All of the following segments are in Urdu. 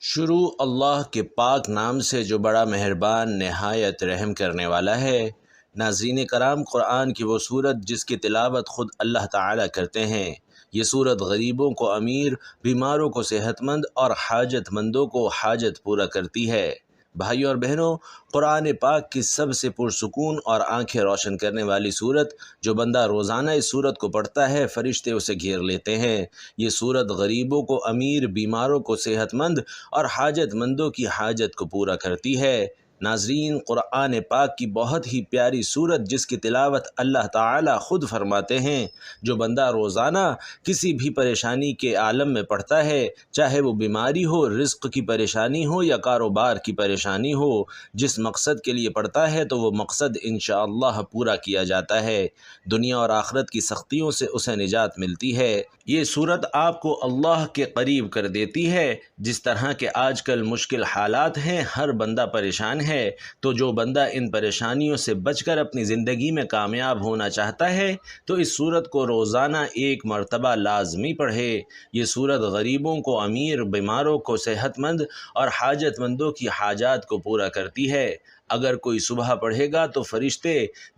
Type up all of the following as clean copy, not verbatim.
شروع اللہ کے پاک نام سے جو بڑا مہربان نہایت رحم کرنے والا ہے۔ ناظرین کرام، قرآن کی وہ صورت جس کی تلاوت خود اللہ تعالیٰ کرتے ہیں۔ یہ صورت غریبوں کو امیر، بیماروں کو صحت مند اور حاجت مندوں کو حاجت پورا کرتی ہے۔ بھائیوں اور بہنوں، قرآن پاک کی سب سے پرسکون اور آنکھیں روشن کرنے والی صورت، جو بندہ روزانہ اس صورت کو پڑھتا ہے فرشتے اسے گھیر لیتے ہیں۔ یہ صورت غریبوں کو امیر، بیماروں کو صحت مند اور حاجت مندوں کی حاجت کو پورا کرتی ہے۔ ناظرین، قرآن پاک کی بہت ہی پیاری صورت جس کی تلاوت اللہ تعالی خود فرماتے ہیں، جو بندہ روزانہ کسی بھی پریشانی کے عالم میں پڑھتا ہے، چاہے وہ بیماری ہو، رزق کی پریشانی ہو یا کاروبار کی پریشانی ہو، جس مقصد کے لیے پڑھتا ہے تو وہ مقصد انشاءاللہ پورا کیا جاتا ہے۔ دنیا اور آخرت کی سختیوں سے اسے نجات ملتی ہے۔ یہ صورت آپ کو اللہ کے قریب کر دیتی ہے۔ جس طرح کے آج کل مشکل حالات ہیں، ہر بندہ پریشان ہے، تو جو بندہ ان پریشانیوں سے بچ کر اپنی زندگی میں کامیاب ہونا چاہتا ہے تو اس صورت کو روزانہ ایک مرتبہ لازمی پڑھے۔ یہ صورت غریبوں کو امیر، بیماروں کو صحت مند اور حاجت مندوں کی حاجات کو پورا کرتی ہے۔ اگر کوئی صبح پڑھے گا تو فرشتے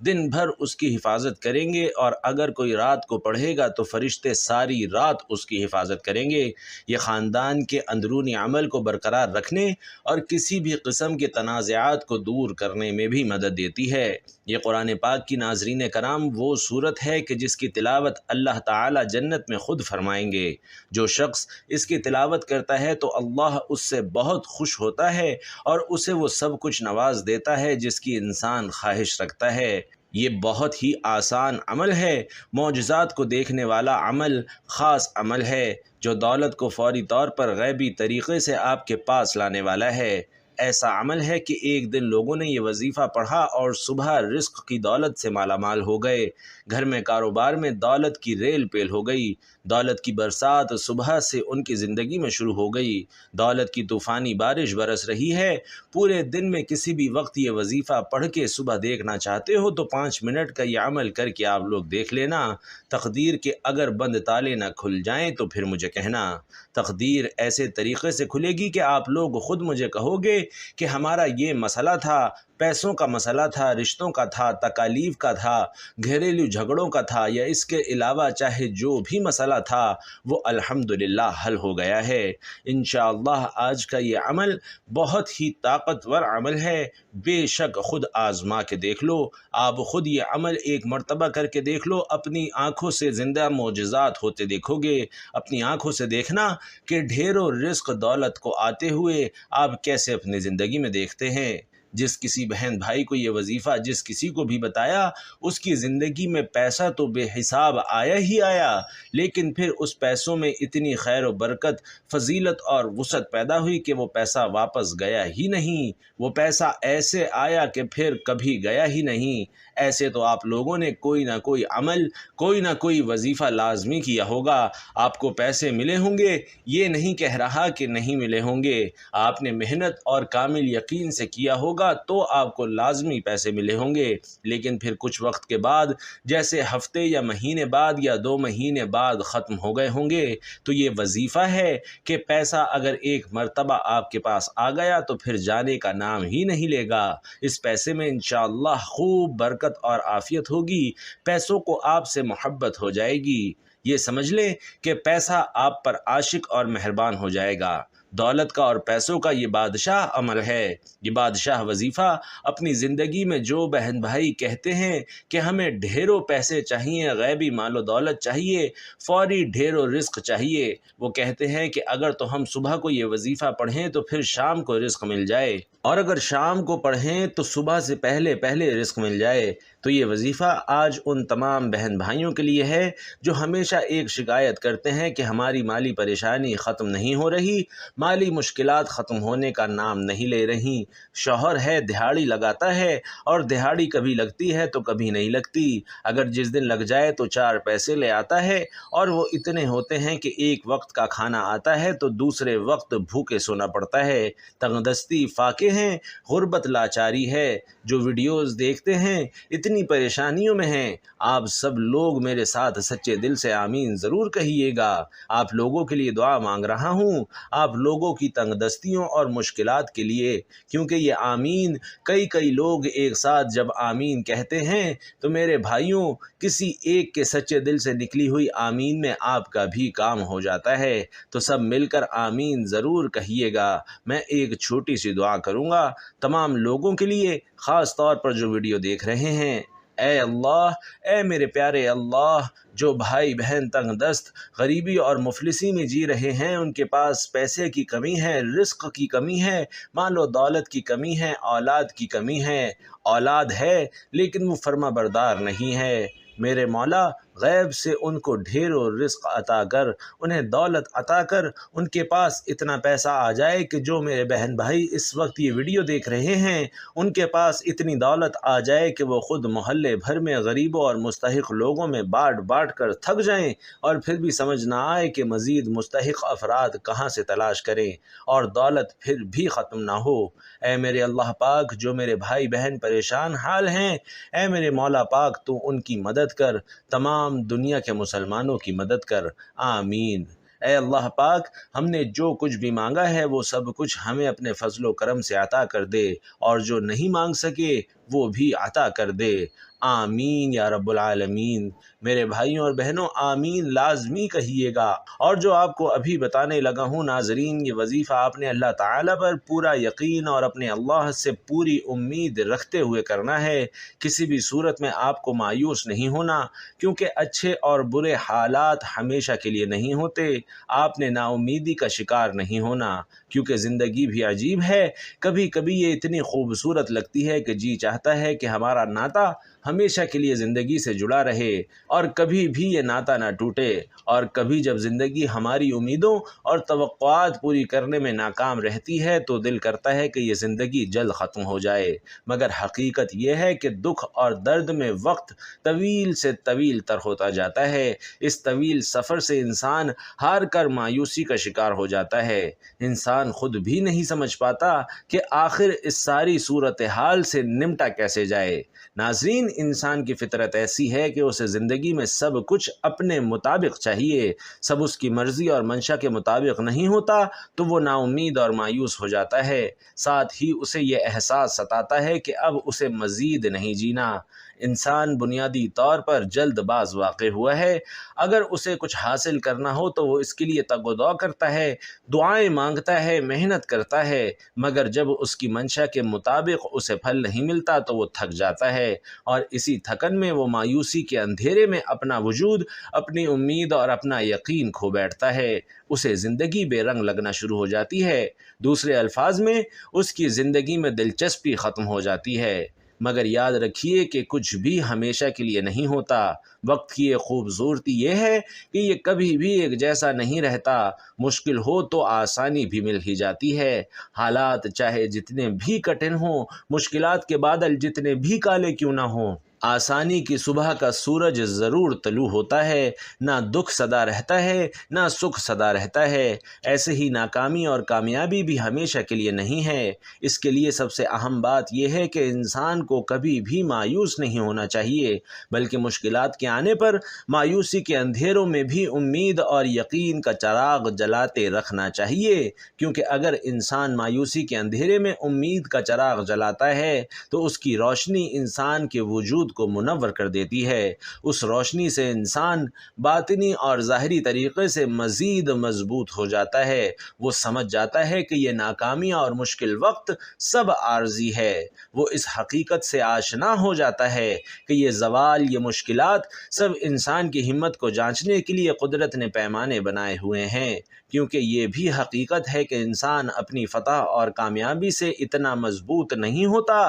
دن بھر اس کی حفاظت کریں گے، اور اگر کوئی رات کو پڑھے گا تو فرشتے ساری رات اس کی حفاظت کریں گے۔ یہ خاندان کے اندرونی عمل کو برقرار رکھنے اور کسی بھی قسم کے تنازعات کو دور کرنے میں بھی مدد دیتی ہے۔ یہ قرآن پاک کی ناظرین کرام وہ صورت ہے کہ جس کی تلاوت اللہ تعالی جنت میں خود فرمائیں گے۔ جو شخص اس کی تلاوت کرتا ہے تو اللہ اس سے بہت خوش ہوتا ہے اور اسے وہ سب کچھ نواز دیتا ہے جس کی انسان خواہش رکھتا ہے۔ یہ بہت ہی آسان عمل ہے، معجزات کو دیکھنے والا عمل، خاص عمل ہے، جو دولت کو فوری طور پر غیبی طریقے سے آپ کے پاس لانے والا ہے۔ ایسا عمل ہے کہ ایک دن لوگوں نے یہ وظیفہ پڑھا اور صبح رزق کی دولت سے مالا مال ہو گئے، گھر میں کاروبار میں دولت کی ریل پیل ہو گئی، دولت کی برسات صبح سے ان کی زندگی میں شروع ہو گئی، دولت کی طوفانی بارش برس رہی ہے۔ پورے دن میں کسی بھی وقت یہ وظیفہ پڑھ کے صبح دیکھنا چاہتے ہو تو 5 منٹ کا یہ عمل کر کے آپ لوگ دیکھ لینا۔ تقدیر کے اگر بند تالے نہ کھل جائیں تو پھر مجھے کہنا۔ تقدیر ایسے طریقے سے کھلے گی کہ آپ لوگ خود مجھے کہو گے کہ ہمارا یہ مسئلہ تھا، پیسوں کا مسئلہ تھا، رشتوں کا تھا، تکالیف کا تھا، گھریلو جھگڑوں کا تھا، یا اس کے علاوہ چاہے جو بھی مسئلہ تھا وہ الحمدللہ حل ہو گیا ہے۔ انشاءاللہ آج کا یہ عمل بہت ہی طاقتور عمل ہے، بے شک خود آزما کے دیکھ لو۔ آپ خود یہ عمل ایک مرتبہ کر کے دیکھ لو، اپنی آنکھوں سے زندہ معجزات ہوتے دیکھو گے۔ اپنی آنکھوں سے دیکھنا کہ ڈھیروں رزق دولت کو آتے ہوئے آپ کیسے اپنی زندگی میں دیکھتے ہیں۔ جس کسی بہن بھائی کو یہ وظیفہ جس کسی کو بھی بتایا، اس کی زندگی میں پیسہ تو بے حساب آیا ہی آیا، لیکن پھر اس پیسوں میں اتنی خیر و برکت، فضیلت اور وسعت پیدا ہوئی کہ وہ پیسہ واپس گیا ہی نہیں۔ وہ پیسہ ایسے آیا کہ پھر کبھی گیا ہی نہیں۔ ایسے تو آپ لوگوں نے کوئی نہ کوئی عمل، کوئی نہ کوئی وظیفہ لازمی کیا ہوگا۔ آپ کو پیسے ملے ہوں گے، یہ نہیں کہہ رہا کہ نہیں ملے ہوں گے۔ آپ نے محنت اور کامل یقین سے کیا ہوگا تو آپ کو لازمی پیسے ملے ہوں گے، لیکن پھر کچھ وقت کے بعد، جیسے ہفتے یا مہینے بعد یا 2 مہینے بعد ختم ہو گئے ہوں گے۔ تو یہ وظیفہ ہے کہ پیسہ اگر ایک مرتبہ آپ کے پاس آ گیا تو پھر جانے کا نام ہی نہیں لے گا۔ اس پیسے میں انشاءاللہ خوب برکت اور عافیت ہوگی، پیسوں کو آپ سے محبت ہو جائے گی۔ یہ سمجھ لیں کہ پیسہ آپ پر عاشق اور مہربان ہو جائے گا۔ دولت کا اور پیسوں کا یہ بادشاہ عمل ہے، یہ بادشاہ وظیفہ۔ اپنی زندگی میں جو بہن بھائی کہتے ہیں کہ ہمیں ڈھیروں پیسے چاہیے، غیبی مال و دولت چاہیے، فوری ڈھیروں رزق چاہیے، وہ کہتے ہیں کہ اگر تو ہم صبح کو یہ وظیفہ پڑھیں تو پھر شام کو رزق مل جائے، اور اگر شام کو پڑھیں تو صبح سے پہلے پہلے رزق مل جائے۔ تو یہ وظیفہ آج ان تمام بہن بھائیوں کے لیے ہے جو ہمیشہ ایک شکایت کرتے ہیں کہ ہماری مالی پریشانی ختم نہیں ہو رہی، مالی مشکلات ختم ہونے کا نام نہیں لے رہی۔ شوہر ہے، دہاڑی لگاتا ہے، اور دہاڑی کبھی لگتی ہے تو کبھی نہیں لگتی۔ اگر جس دن لگ جائے تو 4 پیسے لے آتا ہے، اور وہ اتنے ہوتے ہیں کہ ایک وقت کا کھانا آتا ہے تو دوسرے وقت بھوکے سونا پڑتا ہے۔ تنگ دستی، فاقے ہیں، غربت، لاچاری ہے۔ جو ویڈیوز دیکھتے ہیں، اتنی اتنی پریشانیوں میں ہیں، آپ سب لوگ میرے ساتھ سچے دل سے آمین ضرور کہیے گا۔ آپ لوگوں کے لیے دعا مانگ رہا ہوں، آپ لوگوں کی تنگ دستیوں اور مشکلات کے لیے، کیونکہ یہ آمین کئی لوگ ایک ساتھ جب آمین کہتے ہیں تو میرے بھائیوں، کسی ایک کے سچے دل سے نکلی ہوئی آمین میں آپ کا بھی کام ہو جاتا ہے۔ تو سب مل کر آمین ضرور کہیے گا۔ میں ایک چھوٹی سی دعا کروں گا تمام لوگوں کے لیے، خاص طور پر جو ویڈیو دیکھ رہے ہیں۔ اے اللہ، اے میرے پیارے اللہ، جو بھائی بہن تنگ دست، غریبی اور مفلسی میں جی رہے ہیں، ان کے پاس پیسے کی کمی ہے، رزق کی کمی ہے، مال و دولت کی کمی ہے، اولاد کی کمی ہے، اولاد ہے لیکن وہ فرما بردار نہیں ہے، میرے مولا غیب سے ان کو ڈھیر و رزق عطا کر، انہیں دولت عطا کر، ان کے پاس اتنا پیسہ آ جائے کہ جو میرے بہن بھائی اس وقت یہ ویڈیو دیکھ رہے ہیں ان کے پاس اتنی دولت آ جائے کہ وہ خود محلے بھر میں غریبوں اور مستحق لوگوں میں بانٹ کر تھک جائیں، اور پھر بھی سمجھ نہ آئے کہ مزید مستحق افراد کہاں سے تلاش کریں، اور دولت پھر بھی ختم نہ ہو۔ اے میرے اللہ پاک، جو میرے بھائی بہن پریشان حال ہیں، اے میرے مولا پاک، تو ان کی مدد کر، تمام دنیا کے مسلمانوں کی مدد کر، آمین۔ اے اللہ پاک، ہم نے جو کچھ بھی مانگا ہے وہ سب کچھ ہمیں اپنے فضل و کرم سے عطا کر دے، اور جو نہیں مانگ سکے وہ بھی عطا کر دے، آمین یا رب العالمین۔ میرے بھائیوں اور بہنوں، آمین لازمی کہیے گا۔ اور جو آپ کو ابھی بتانے لگا ہوں ناظرین، یہ وظیفہ آپ نے اللہ تعالیٰ پر پورا یقین اور اپنے اللہ سے پوری امید رکھتے ہوئے کرنا ہے۔ کسی بھی صورت میں آپ کو مایوس نہیں ہونا، کیونکہ اچھے اور برے حالات ہمیشہ کے لیے نہیں ہوتے۔ آپ نے نا امیدی کا شکار نہیں ہونا، کیونکہ زندگی بھی عجیب ہے، کبھی کبھی یہ اتنی خوبصورت لگتی ہے کہ جی چاہتا ہے کہ ہمارا ناطہ ہمیشہ کے لیے زندگی سے جڑا رہے، اور کبھی بھی یہ ناطہ نہ ٹوٹے، اور کبھی جب زندگی ہماری امیدوں اور توقعات پوری کرنے میں ناکام رہتی ہے تو دل کرتا ہے کہ یہ زندگی جلد ختم ہو جائے، مگر حقیقت یہ ہے کہ دکھ اور درد میں وقت طویل سے طویل تر ہوتا جاتا ہے۔ اس طویل سفر سے انسان ہار کر مایوسی کا شکار ہو جاتا ہے، انسان خود بھی نہیں سمجھ پاتا کہ آخر اس ساری صورتحال سے نمٹا کیسے جائے۔ ناظرین، انسان کی فطرت ایسی ہے کہ اسے زندگی میں سب کچھ اپنے مطابق چاہیے، سب اس کی مرضی اور منشا کے مطابق نہیں ہوتا تو وہ نا امید اور مایوس ہو جاتا ہے، ساتھ ہی اسے یہ احساس ستاتا ہے کہ اب اسے مزید نہیں جینا۔ انسان بنیادی طور پر جلد باز واقع ہوا ہے، اگر اسے کچھ حاصل کرنا ہو تو وہ اس کے لیے تگ و دو کرتا ہے، دعائیں مانگتا ہے، محنت کرتا ہے، مگر جب اس کی منشا کے مطابق اسے پھل نہیں ملتا تو وہ تھک جاتا ہے، اور اسی تھکن میں وہ مایوسی کے اندھیرے میں اپنا وجود، اپنی امید اور اپنا یقین کھو بیٹھتا ہے، اسے زندگی بے رنگ لگنا شروع ہو جاتی ہے، دوسرے الفاظ میں اس کی زندگی میں دلچسپی ختم ہو جاتی ہے۔ مگر یاد رکھیے کہ کچھ بھی ہمیشہ کے لیے نہیں ہوتا، وقت کی ایک خوبصورتی یہ ہے کہ یہ کبھی بھی ایک جیسا نہیں رہتا، مشکل ہو تو آسانی بھی مل ہی جاتی ہے، حالات چاہے جتنے بھی کٹھن ہوں، مشکلات کے بادل جتنے بھی کالے کیوں نہ ہوں، آسانی کی صبح کا سورج ضرور طلوع ہوتا ہے، نہ دکھ سدا رہتا ہے نہ سکھ سدا رہتا ہے، ایسے ہی ناکامی اور کامیابی بھی ہمیشہ کے لیے نہیں ہے۔ اس کے لیے سب سے اہم بات یہ ہے کہ انسان کو کبھی بھی مایوس نہیں ہونا چاہیے، بلکہ مشکلات کے آنے پر مایوسی کے اندھیروں میں بھی امید اور یقین کا چراغ جلاتے رکھنا چاہیے، کیونکہ اگر انسان مایوسی کے اندھیرے میں امید کا چراغ جلاتا ہے تو اس کی روشنی انسان کے وجود کو منور کر دیتی ہے، اس روشنی سے انسان باطنی اور ظاہری طریقے سے مزید مضبوط ہو جاتا ہے، وہ سمجھ جاتا ہے کہ یہ ناکامیاں اور مشکل وقت سب عارضی ہے، وہ اس حقیقت سے آشنا ہو جاتا ہے کہ یہ زوال، یہ مشکلات سب انسان کی ہمت کو جانچنے کے لیے قدرت نے پیمانے بنائے ہوئے ہیں، کیونکہ یہ بھی حقیقت ہے کہ انسان اپنی فتح اور کامیابی سے اتنا مضبوط نہیں ہوتا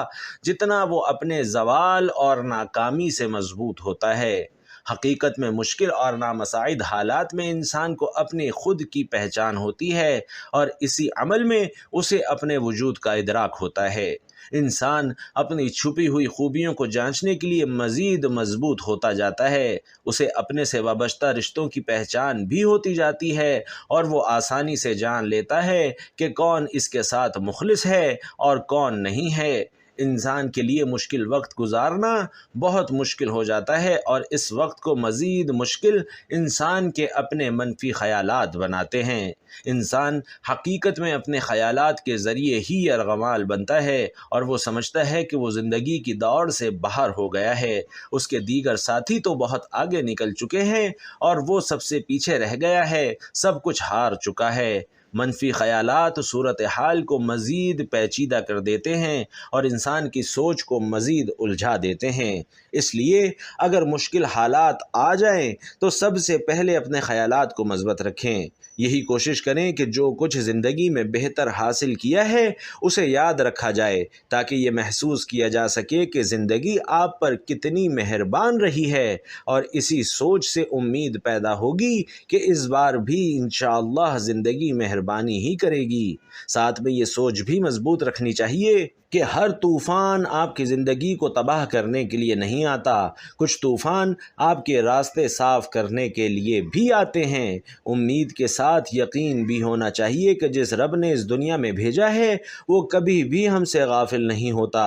جتنا وہ اپنے زوال اور ناکامی سے مضبوط ہوتا ہے۔ حقیقت میں مشکل اور نامساعد حالات میں انسان کو اپنی خود کی پہچان ہوتی ہے، اور اسی عمل میں اسے اپنے وجود کا ادراک ہوتا ہے۔ انسان اپنی چھپی ہوئی خوبیوں کو جانچنے کے لیے مزید مضبوط ہوتا جاتا ہے، اسے اپنے سے وابستہ رشتوں کی پہچان بھی ہوتی جاتی ہے، اور وہ آسانی سے جان لیتا ہے کہ کون اس کے ساتھ مخلص ہے اور کون نہیں ہے۔ انسان کے لیے مشکل وقت گزارنا بہت مشکل ہو جاتا ہے، اور اس وقت کو مزید مشکل انسان کے اپنے منفی خیالات بناتے ہیں۔ انسان حقیقت میں اپنے خیالات کے ذریعے ہی ارغمال بنتا ہے، اور وہ سمجھتا ہے کہ وہ زندگی کی دوڑ سے باہر ہو گیا ہے، اس کے دیگر ساتھی تو بہت آگے نکل چکے ہیں اور وہ سب سے پیچھے رہ گیا ہے، سب کچھ ہار چکا ہے۔ منفی خیالات صورتحال کو مزید پیچیدہ کر دیتے ہیں اور انسان کی سوچ کو مزید الجھا دیتے ہیں۔ اس لیے اگر مشکل حالات آ جائیں تو سب سے پہلے اپنے خیالات کو مثبت رکھیں۔ یہی کوشش کریں کہ جو کچھ زندگی میں بہتر حاصل کیا ہے اسے یاد رکھا جائے، تاکہ یہ محسوس کیا جا سکے کہ زندگی آپ پر کتنی مہربان رہی ہے، اور اسی سوچ سے امید پیدا ہوگی کہ اس بار بھی انشاءاللہ زندگی مہربانی ہی کرے گی۔ ساتھ میں یہ سوچ بھی مضبوط رکھنی چاہیے کہ ہر طوفان آپ کی زندگی کو تباہ کرنے کے لیے نہیں آتا، کچھ طوفان آپ کے راستے صاف کرنے کے لیے بھی آتے ہیں۔ امید کے ساتھ یقین بھی ہونا چاہیے کہ جس رب نے اس دنیا میں بھیجا ہے وہ کبھی بھی ہم سے غافل نہیں ہوتا۔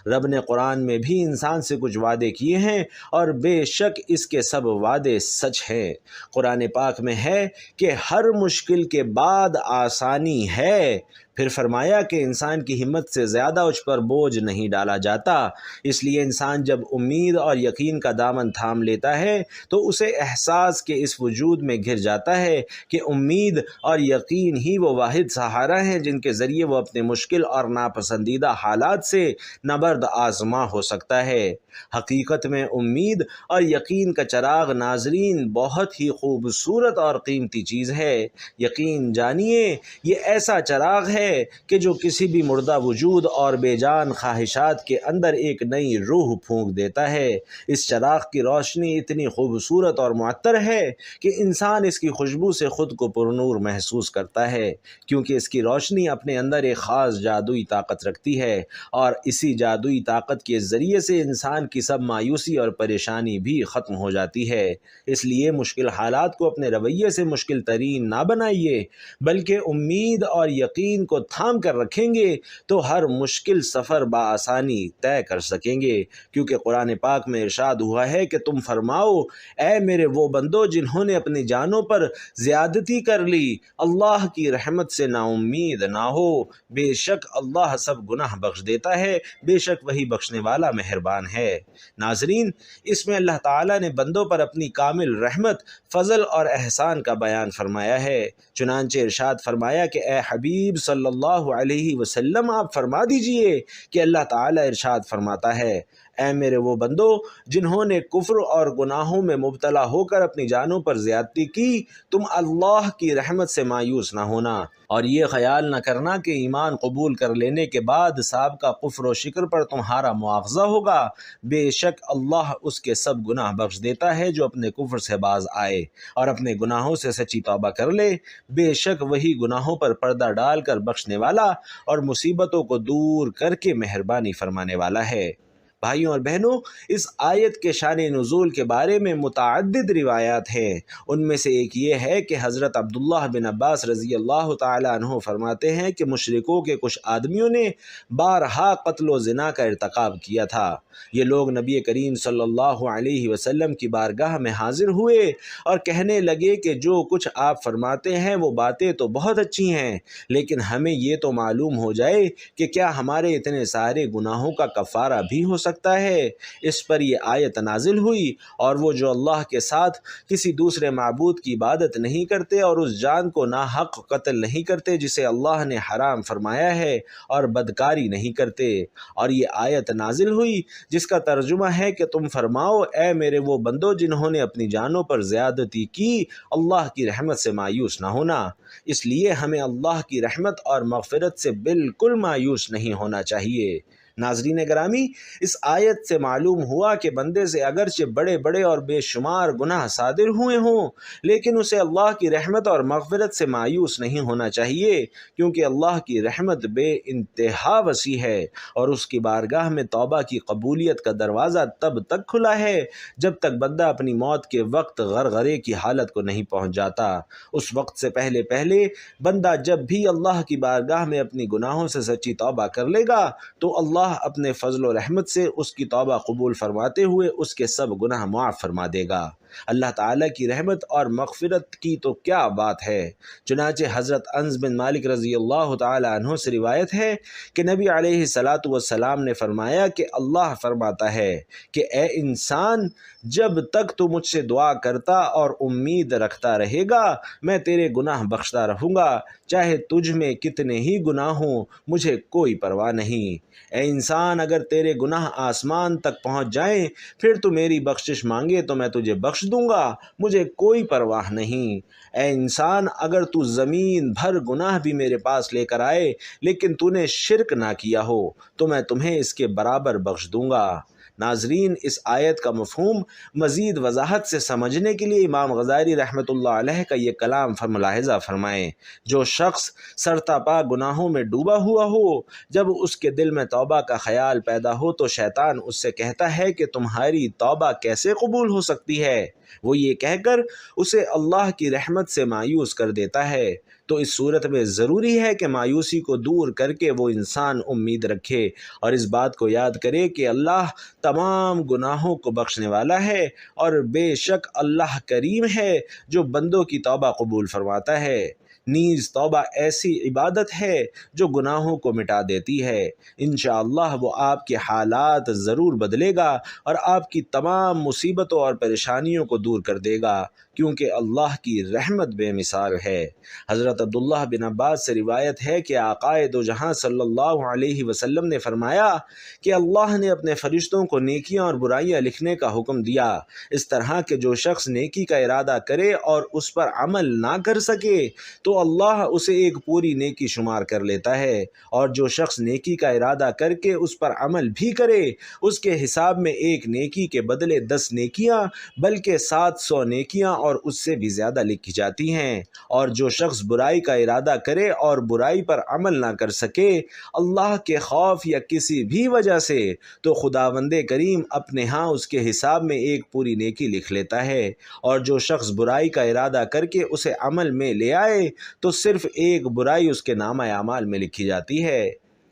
رب نے قرآن میں بھی انسان سے کچھ وعدے کیے ہیں اور بے شک اس کے سب وعدے سچ ہیں۔ قرآن پاک میں ہے کہ ہر مشکل کے بعد آسانی ہے، پھر فرمایا کہ انسان کی ہمت سے زیادہ اس پر بوجھ نہیں ڈالا جاتا۔ اس لیے انسان جب امید اور یقین کا دامن تھام لیتا ہے تو اسے احساس کے اس وجود میں گھر جاتا ہے کہ امید اور یقین ہی وہ واحد سہارا ہیں جن کے ذریعے وہ اپنے مشکل اور ناپسندیدہ حالات سے نبرد آزما ہو سکتا ہے۔ حقیقت میں امید اور یقین کا چراغ ناظرین بہت ہی خوبصورت اور قیمتی چیز ہے۔ یقین جانیے یہ ایسا چراغ ہے کہ جو کسی بھی مردہ وجود اور بے جان خواہشات کے اندر ایک نئی روح پھونک دیتا ہے۔ اس چراغ کی روشنی اتنی خوبصورت اور معطر ہے کہ انسان اس کی خوشبو سے خود کو پرنور محسوس کرتا ہے، کیونکہ اس کی روشنی اپنے اندر ایک خاص جادوئی طاقت رکھتی ہے، اور اسی جادوئی طاقت کے ذریعے سے انسان کی سب مایوسی اور پریشانی بھی ختم ہو جاتی ہے۔ اس لیے مشکل حالات کو اپنے رویے سے مشکل ترین نہ بنائیے، بلکہ امید اور یقین کو تھام کر رکھیں گے تو ہر مشکل سفر بآسانی طے کر سکیں گے، کیونکہ قرآن پاک میں ارشاد ہوا ہے کہ تم فرماؤ اے میرے وہ بندو جنہوں نے اپنی جانوں پر زیادتی کر لی، اللہ کی رحمت سے نا امید نہ ہو، بے شک اللہ سب گناہ بخش دیتا ہے، بے شک وہی بخشنے والا مہربان ہے۔ ناظرین، اس میں اللہ تعالیٰ نے بندوں پر اپنی کامل رحمت، فضل اور احسان کا بیان فرمایا ہے۔ چنانچہ ارشاد فرمایا کہ اے حبیب صلی اللہ علیہ وسلم آپ فرما دیجئے کہ اللہ تعالیٰ ارشاد فرماتا ہے، اے میرے وہ بندو جنہوں نے کفر اور گناہوں میں مبتلا ہو کر اپنی جانوں پر زیادتی کی، تم اللہ کی رحمت سے مایوس نہ ہونا، اور یہ خیال نہ کرنا کہ ایمان قبول کر لینے کے بعد سابقہ کفر و شکر پر تمہارا مواخذہ ہوگا۔ بے شک اللہ اس کے سب گناہ بخش دیتا ہے جو اپنے کفر سے باز آئے اور اپنے گناہوں سے سچی توبہ کر لے، بے شک وہی گناہوں پر پردہ ڈال کر بخشنے والا اور مصیبتوں کو دور کر کے مہربانی فرمانے والا ہے۔ بھائیوں اور بہنوں، اس آیت کے شان نزول کے بارے میں متعدد روایات ہیں۔ ان میں سے ایک یہ ہے کہ حضرت عبداللہ بن عباس رضی اللہ تعالیٰ عنہ فرماتے ہیں کہ مشرکوں کے کچھ آدمیوں نے بارہا قتل و زنا کا ارتکاب کیا تھا۔ یہ لوگ نبی کریم صلی اللہ علیہ وسلم کی بارگاہ میں حاضر ہوئے اور کہنے لگے کہ جو کچھ آپ فرماتے ہیں وہ باتیں تو بہت اچھی ہیں، لیکن ہمیں یہ تو معلوم ہو جائے کہ کیا ہمارے اتنے سارے گناہوں کا کفارہ بھی ہو سکتا ہے۔ اس پر یہ آیت نازل ہوئی، اور وہ جو اللہ کے ساتھ کسی دوسرے معبود کی عبادت نہیں کرتے اور اس جان کو ناحق قتل نہیں کرتے جسے اللہ نے حرام فرمایا ہے، اور بدکاری نہیں کرتے۔ اور یہ آیت نازل ہوئی جس کا ترجمہ ہے کہ تم فرماؤ اے میرے وہ بندو جنہوں نے اپنی جانوں پر زیادتی کی، اللہ کی رحمت سے مایوس نہ ہونا۔ اس لیے ہمیں اللہ کی رحمت اور مغفرت سے بالکل مایوس نہیں ہونا چاہیے۔ ناظرین گرامی، اس آیت سے معلوم ہوا کہ بندے سے اگرچہ بڑے بڑے اور بے شمار گناہ صادر ہوئے ہوں، لیکن اسے اللہ کی رحمت اور مغفرت سے مایوس نہیں ہونا چاہیے، کیونکہ اللہ کی رحمت بے انتہا وسیع ہے، اور اس کی بارگاہ میں توبہ کی قبولیت کا دروازہ تب تک کھلا ہے جب تک بندہ اپنی موت کے وقت غرغرے کی حالت کو نہیں پہنچ جاتا۔ اس وقت سے پہلے بندہ جب بھی اللہ کی بارگاہ میں اپنی گناہوں سے سچی توبہ کر لے گا تو اللہ اللہ اپنے فضل و رحمت سے اس کی توبہ قبول فرماتے ہوئے اس کے سب گناہ معاف فرما دے گا۔ اللہ تعالیٰ کی رحمت اور مغفرت کی تو کیا بات ہے۔ چنانچہ حضرت انس بن مالک رضی اللہ تعالی عنہ سے روایت ہے کہ نبی علیہ الصلاۃ والسلام نے فرمایا کہ اللہ فرماتا ہے کہ اے انسان، جب تک تو مجھ سے دعا کرتا اور امید رکھتا رہے گا میں تیرے گناہ بخشتا رہوں گا، چاہے تجھ میں کتنے ہی گناہ ہوں، مجھے کوئی پرواہ نہیں۔ اے انسان، اگر تیرے گناہ آسمان تک پہنچ جائیں پھر تو میری بخشش مانگے تو میں تجھے بخش دوں گا، مجھے کوئی پرواہ نہیں۔ اے انسان، اگر تو زمین بھر گناہ بھی میرے پاس لے کر آئے لیکن تو نے شرک نہ کیا ہو تو میں تمہیں اس کے برابر بخش دوں گا۔ ناظرین، اس آیت کا مفہوم مزید وضاحت سے سمجھنے کے لیے امام غزالی رحمۃ اللہ علیہ کا یہ کلام ملاحظہ فرمائیں۔ جو شخص سرتاپا گناہوں میں ڈوبا ہوا ہو، جب اس کے دل میں توبہ کا خیال پیدا ہو تو شیطان اس سے کہتا ہے کہ تمہاری توبہ کیسے قبول ہو سکتی ہے؟ وہ یہ کہہ کر اسے اللہ کی رحمت سے مایوس کر دیتا ہے۔ تو اس صورت میں ضروری ہے کہ مایوسی کو دور کر کے وہ انسان امید رکھے اور اس بات کو یاد کرے کہ اللہ تمام گناہوں کو بخشنے والا ہے اور بے شک اللہ کریم ہے جو بندوں کی توبہ قبول فرماتا ہے۔ نیز توبہ ایسی عبادت ہے جو گناہوں کو مٹا دیتی ہے۔ انشاءاللہ وہ آپ کے حالات ضرور بدلے گا اور آپ کی تمام مصیبتوں اور پریشانیوں کو دور کر دے گا، کیونکہ اللہ کی رحمت بے مثال ہے۔ حضرت عبداللہ بن عباس سے روایت ہے کہ آقائے دو جہاں صلی اللہ علیہ وسلم نے فرمایا کہ اللہ نے اپنے فرشتوں کو نیکیاں اور برائیاں لکھنے کا حکم دیا، اس طرح کہ جو شخص نیکی کا ارادہ کرے اور اس پر عمل نہ کر سکے تو اللہ اسے ایک پوری نیکی شمار کر لیتا ہے، اور جو شخص نیکی کا ارادہ کر کے اس پر عمل بھی کرے اس کے حساب میں ایک نیکی کے بدلے 10 نیکیاں بلکہ 700 نیکیاں اور اس سے بھی زیادہ لکھی جاتی ہیں، اور جو شخص برائی کا ارادہ کرے اور برائی پر عمل نہ کر سکے اللہ کے خوف یا کسی بھی وجہ سے تو خداوند کریم اپنے ہاں اس کے حساب میں ایک پوری نیکی لکھ لیتا ہے، اور جو شخص برائی کا ارادہ کر کے اسے عمل میں لے آئے تو صرف ایک برائی اس کے نامہ اعمال میں لکھی جاتی ہے۔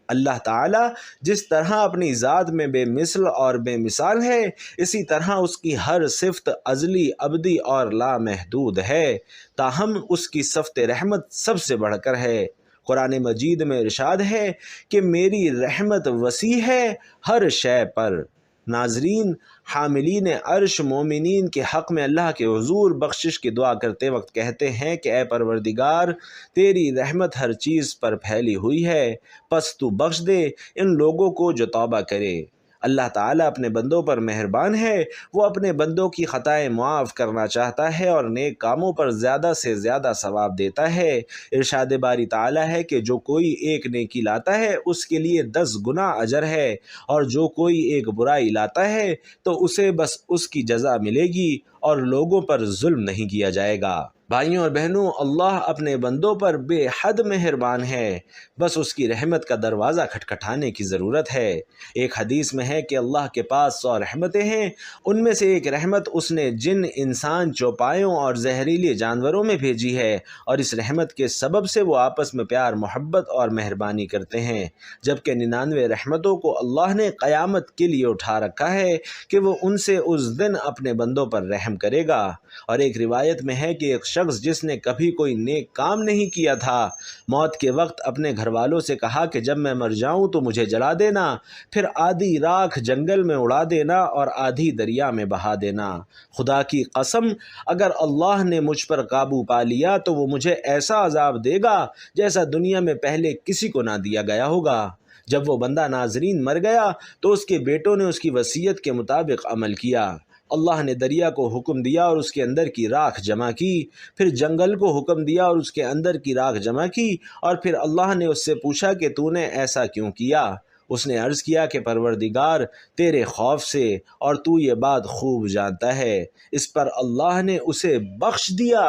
اللہ تعالیٰ جس طرح اپنی ذات میں بے مثل اور بے مثال ہے، اسی طرح اس کی ہر صفت ازلی، ابدی اور لامحدود ہے، تاہم اس کی صفت رحمت سب سے بڑھ کر ہے۔ قرآن مجید میں ارشاد ہے کہ میری رحمت وسیع ہے ہر شے پر۔ ناظرین، حاملین عرش مومنین کے حق میں اللہ کے حضور بخشش کی دعا کرتے وقت کہتے ہیں کہ اے پروردگار، تیری رحمت ہر چیز پر پھیلی ہوئی ہے، پس تو بخش دے ان لوگوں کو جو توبہ کرے۔ اللہ تعالیٰ اپنے بندوں پر مہربان ہے، وہ اپنے بندوں کی خطائیں معاف کرنا چاہتا ہے اور نیک کاموں پر زیادہ سے زیادہ ثواب دیتا ہے۔ ارشاد باری تعالیٰ ہے کہ جو کوئی ایک نیکی لاتا ہے اس کے لیے 10 گنا اجر ہے، اور جو کوئی ایک برائی لاتا ہے تو اسے بس اس کی جزا ملے گی اور لوگوں پر ظلم نہیں کیا جائے گا۔ بھائیوں اور بہنوں، اللہ اپنے بندوں پر بے حد مہربان ہے، بس اس کی رحمت کا دروازہ کھٹکھٹانے کی ضرورت ہے۔ ایک حدیث میں ہے کہ اللہ کے پاس 100 رحمتیں ہیں، ان میں سے ایک رحمت اس نے جن، انسان، چوپایوں اور زہریلے جانوروں میں بھیجی ہے، اور اس رحمت کے سبب سے وہ آپس میں پیار، محبت اور مہربانی کرتے ہیں، جبکہ 99 رحمتوں کو اللہ نے قیامت کے لیے اٹھا رکھا ہے کہ وہ ان سے اس دن اپنے بندوں پر رحم کرے گا۔ اور ایک روایت میں ہے کہ ایک شخص جس نے کبھی کوئی نیک کام نہیں کیا تھا، موت کے وقت اپنے گھر والوں سے کہا کہ جب میں مر جاؤں تو مجھے جلا دینا، پھر آدھی راکھ جنگل میں اڑا دینا اور آدھی دریا میں بہا دینا۔ خدا کی قسم، اگر اللہ نے مجھ پر قابو پا لیا تو وہ مجھے ایسا عذاب دے گا جیسا دنیا میں پہلے کسی کو نہ دیا گیا ہوگا۔ جب وہ بندہ ناظرین مر گیا تو اس کے بیٹوں نے اس کی وصیت کے مطابق عمل کیا۔ اللہ نے دریا کو حکم دیا اور اس کے اندر کی راکھ جمع کی، پھر جنگل کو حکم دیا اور اس کے اندر کی راکھ جمع کی، اور پھر اللہ نے اس سے پوچھا کہ تو نے ایسا کیوں کیا؟ اس نے عرض کیا کہ پروردگار، تیرے خوف سے، اور تو یہ بات خوب جانتا ہے۔ اس پر اللہ نے اسے بخش دیا،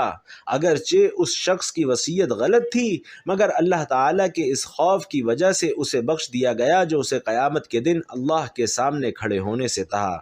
اگرچہ اس شخص کی وصیت غلط تھی، مگر اللہ تعالیٰ کے اس خوف کی وجہ سے اسے بخش دیا گیا جو اسے قیامت کے دن اللہ کے سامنے کھڑے ہونے سے تھا۔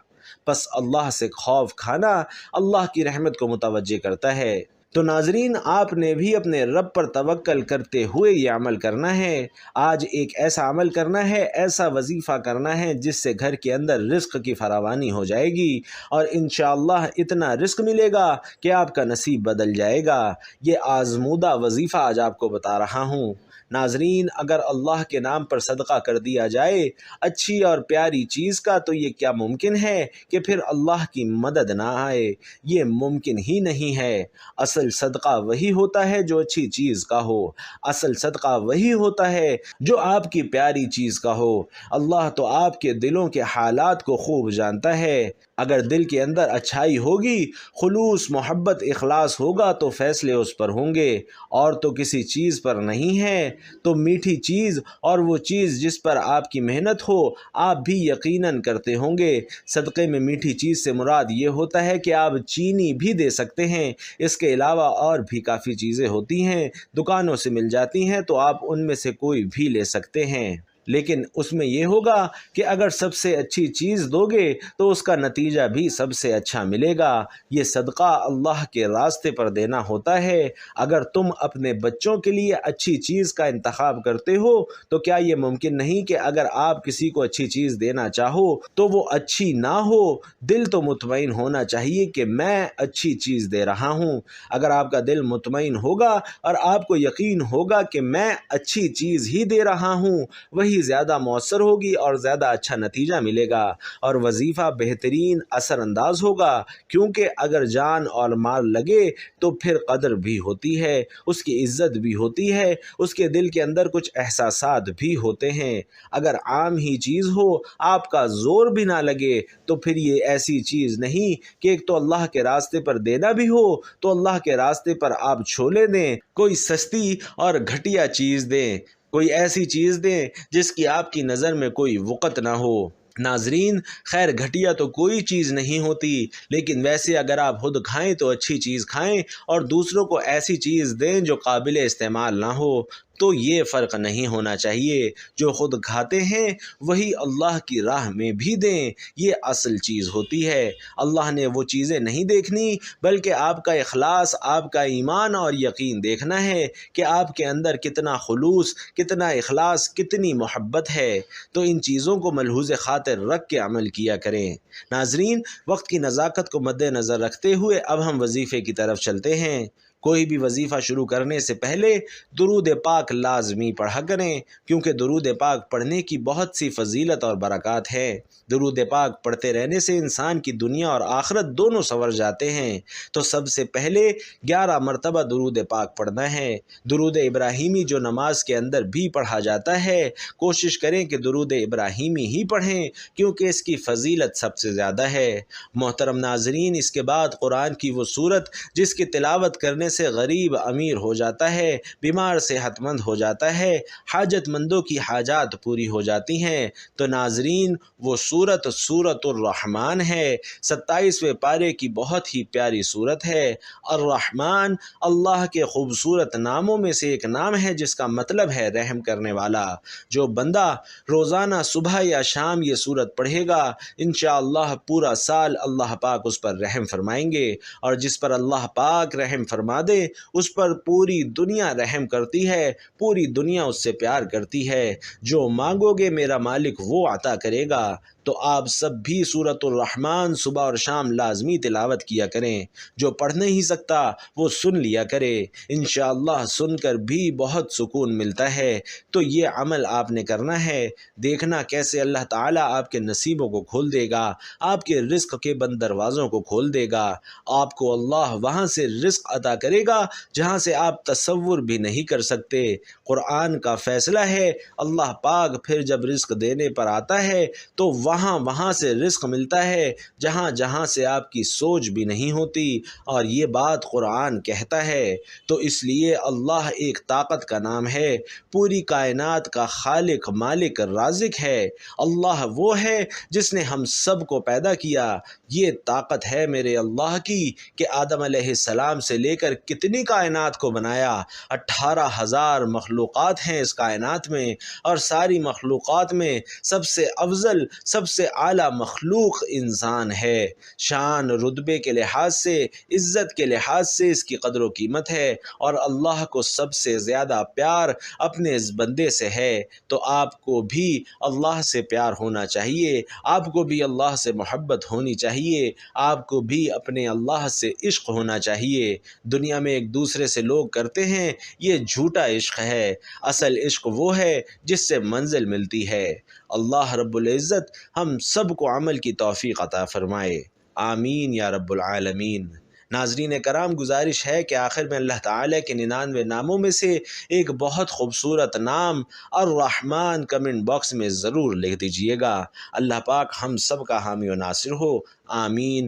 پس اللہ سے خوف کھانا اللہ کی رحمت کو متوجہ کرتا ہے۔ تو ناظرین، آپ نے بھی اپنے رب پر توکل کرتے ہوئے یہ عمل کرنا ہے۔ آج ایک ایسا عمل کرنا ہے، ایسا وظیفہ کرنا ہے جس سے گھر کے اندر رزق کی فراوانی ہو جائے گی، اور انشاءاللہ اتنا رزق ملے گا کہ آپ کا نصیب بدل جائے گا۔ یہ آزمودہ وظیفہ آج آپ کو بتا رہا ہوں۔ ناظرین، اگر اللہ کے نام پر صدقہ کر دیا جائے اچھی اور پیاری چیز کا، تو یہ کیا ممکن ہے کہ پھر اللہ کی مدد نہ آئے؟ یہ ممکن ہی نہیں ہے۔ اصل صدقہ وہی ہوتا ہے جو اچھی چیز کا ہو، اصل صدقہ وہی ہوتا ہے جو آپ کی پیاری چیز کا ہو۔ اللہ تو آپ کے دلوں کے حالات کو خوب جانتا ہے۔ اگر دل کے اندر اچھائی ہوگی، خلوص، محبت، اخلاص ہوگا تو فیصلے اس پر ہوں گے، اور تو کسی چیز پر نہیں ہے۔ تو میٹھی چیز اور وہ چیز جس پر آپ کی محنت ہو، آپ بھی یقیناً کرتے ہوں گے۔ صدقے میں میٹھی چیز سے مراد یہ ہوتا ہے کہ آپ چینی بھی دے سکتے ہیں۔ اس کے علاوہ اور بھی کافی چیزیں ہوتی ہیں، دکانوں سے مل جاتی ہیں، تو آپ ان میں سے کوئی بھی لے سکتے ہیں، لیکن اس میں یہ ہوگا کہ اگر سب سے اچھی چیز دو گے تو اس کا نتیجہ بھی سب سے اچھا ملے گا۔ یہ صدقہ اللہ کے راستے پر دینا ہوتا ہے۔ اگر تم اپنے بچوں کے لیے اچھی چیز کا انتخاب کرتے ہو تو کیا یہ ممکن نہیں کہ اگر آپ کسی کو اچھی چیز دینا چاہو تو وہ اچھی نہ ہو؟ دل تو مطمئن ہونا چاہیے کہ میں اچھی چیز دے رہا ہوں۔ اگر آپ کا دل مطمئن ہوگا اور آپ کو یقین ہوگا کہ میں اچھی چیز ہی دے رہا ہوں، وہی زیادہ مؤثر ہوگی اور زیادہ اچھا نتیجہ ملے گا، اور وظیفہ بہترین اثر انداز ہوگا، کیونکہ اگر جان اور مال لگے تو پھر قدر بھی ہوتی ہے، اس کی عزت بھی ہوتی ہے، اس کے دل کے اندر کچھ احساسات بھی ہوتے ہیں۔ اگر عام ہی چیز ہو، آپ کا زور بھی نہ لگے، تو پھر یہ ایسی چیز نہیں کہ ایک تو اللہ کے راستے پر دینا بھی ہو تو اللہ کے راستے پر آپ چھولے دیں، کوئی سستی اور گھٹیا چیز دیں، کوئی ایسی چیز دیں جس کی آپ کی نظر میں کوئی وقت نہ ہو۔ ناظرین، خیر گھٹیا تو کوئی چیز نہیں ہوتی، لیکن ویسے اگر آپ خود کھائیں تو اچھی چیز کھائیں اور دوسروں کو ایسی چیز دیں جو قابل استعمال نہ ہو۔ تو یہ فرق نہیں ہونا چاہیے، جو خود کھاتے ہیں وہی اللہ کی راہ میں بھی دیں، یہ اصل چیز ہوتی ہے۔ اللہ نے وہ چیزیں نہیں دیکھنی، بلکہ آپ کا اخلاص، آپ کا ایمان اور یقین دیکھنا ہے کہ آپ کے اندر کتنا خلوص، کتنا اخلاص، کتنی محبت ہے۔ تو ان چیزوں کو ملحوظ خاطر رکھ کے عمل کیا کریں۔ ناظرین، وقت کی نزاکت کو مد نظر رکھتے ہوئے اب ہم وظیفے کی طرف چلتے ہیں۔ کوئی بھی وظیفہ شروع کرنے سے پہلے درود پاک لازمی پڑھا کریں، کیونکہ درود پاک پڑھنے کی بہت سی فضیلت اور برکات ہیں۔ درود پاک پڑھتے رہنے سے انسان کی دنیا اور آخرت دونوں سنور جاتے ہیں۔ تو سب سے پہلے 11 مرتبہ درود پاک پڑھنا ہے۔ درود ابراہیمی جو نماز کے اندر بھی پڑھا جاتا ہے، کوشش کریں کہ درود ابراہیمی ہی پڑھیں، کیونکہ اس کی فضیلت سب سے زیادہ ہے۔ محترم ناظرین، اس کے بعد قرآن کی وہ سورت جس کی تلاوت کرنے سے غریب امیر ہو جاتا ہے، بیمار صحت مند ہو جاتا ہے، حاجت مندوں کی حاجات پوری ہو جاتی ہیں۔ تو ناظرین، وہ سورت الرحمن ہے، 27ویں پارے کی بہت ہی پیاری سورت ہے۔ الرحمن اللہ کے خوبصورت ناموں میں سے ایک نام ہے جس کا مطلب ہے رحم کرنے والا۔ جو بندہ روزانہ صبح یا شام یہ سورت پڑھے گا، انشاءاللہ پورا سال اللہ پاک اس پر رحم فرمائیں گے، اور جس پر اللہ پاک رحم فرما دے اس پر پوری دنیا رحم کرتی ہے، پوری دنیا اس سے پیار کرتی ہے۔ جو مانگو گے میرا مالک وہ عطا کرے گا۔ تو آپ سب بھی سورت الرحمن صبح اور شام لازمی تلاوت کیا کریں۔ جو پڑھ نہیں سکتا وہ سن لیا کرے، انشاءاللہ سن کر بھی بہت سکون ملتا ہے۔ تو یہ عمل آپ نے کرنا ہے، دیکھنا کیسے اللہ تعالیٰ آپ کے نصیبوں کو کھول دے گا، آپ کے رزق کے بند دروازوں کو کھول دے گا۔ آپ کو اللہ وہاں سے رزق عطا کرے گا جہاں سے آپ تصور بھی نہیں کر سکتے۔ قرآن کا فیصلہ ہے، اللہ پاک پھر جب رزق دینے پر آتا ہے تو وہاں سے رزق ملتا ہے جہاں سے آپ کی سوچ بھی نہیں ہوتی، اور یہ بات قرآن کہتا ہے۔ تو اس لیے اللہ ایک طاقت کا نام ہے، پوری کائنات کا خالق، مالک، رازق ہے۔ اللہ وہ ہے جس نے ہم سب کو پیدا کیا۔ یہ طاقت ہے میرے اللہ کی کہ آدم علیہ السلام سے لے کر کتنی کائنات کو بنایا، 18,000 مخلوقات ہیں اس کائنات میں، اور ساری مخلوقات میں سب سے افضل، سب سب سے اعلیٰ مخلوق انسان ہے، شان رتبے کے لحاظ سے، عزت کے لحاظ سے اس کی قدر و قیمت ہے، اور اللہ کو سب سے زیادہ پیار اپنے اس بندے سے ہے، تو آپ کو بھی اللہ سے پیار ہونا چاہیے، آپ کو بھی اللہ سے محبت ہونی چاہیے، آپ کو بھی اپنے اللہ سے عشق ہونا چاہیے۔ دنیا میں ایک دوسرے سے لوگ کرتے ہیں، یہ جھوٹا عشق ہے، اصل عشق وہ ہے جس سے منزل ملتی ہے۔ اللہ رب العزت ہم سب کو عمل کی توفیق عطا فرمائے، آمین یا رب العالمین۔ ناظرین کرام، گزارش ہے کہ آخر میں اللہ تعالیٰ کے 99 ناموں میں سے ایک بہت خوبصورت نام الرحمن کمنٹ باکس میں ضرور لکھ دیجئے گا۔ اللہ پاک ہم سب کا حامی و ناصر ہو، آمین۔